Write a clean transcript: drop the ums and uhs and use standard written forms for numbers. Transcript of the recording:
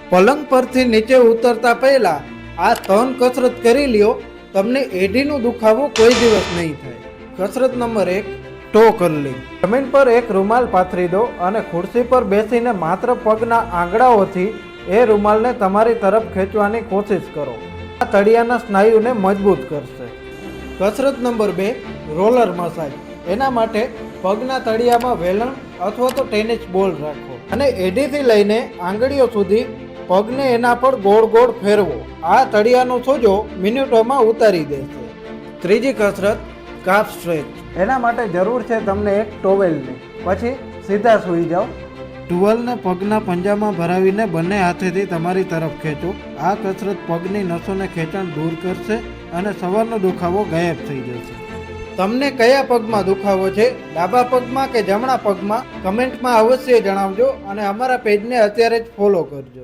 પલંગ પરથી નીચે ઉતરતા પહેલા આ 3 કસરત કરી લ્યો, તમને એડીનો દુખાવો કોઈ દિવસ નહીં થાય. કસરત નંબર 1, ટો કર્લિંગ. જમીન પર એક રૂમાલ પાથરી દો અને ખુરશી પર બેસીને માત્ર પગના આંગળાઓથી એ રૂમાલને તમારી તરફ ખેંચવાની કોશિશ કરો. આ તળિયાના સ્નાયુને મજબૂત કરશે. કસરત નંબર 2, રોલર મસાજ. એના માટે પગના તળિયામાં વેલણ અથવા તો ટેનિસ બોલ રાખો અને એડીથી લઈને આંગળીઓ સુધી પગને એના પર ગોળ ગોળ ફેરવો. આ તળિયાનો સોજો મિનિટોમાં ઉતારી દેશે. ત્રીજી કસરત, કાફ સ્ટ્રેચ. એના માટે જરૂર છે તમને એક ટોવેલની. પછી સીધા સૂઈ જાઓ. ટુવાલને પગના પંજામાં ભરાવીને બંને હાથેથી તમારી તરફ ખેંચો. આ કસરત પગની નસોને ખેંચાણ દૂર કરશે અને સવારનો દુખાવો ગાયબ થઈ જશે. તમને કયા પગમાં દુખાવો છે, ડાબા પગમાં કે જમણા પગમાં, કમેન્ટમાં અવશ્ય જણાવજો અને અમારા પેજને અત્યારે જ ફોલો કરજો.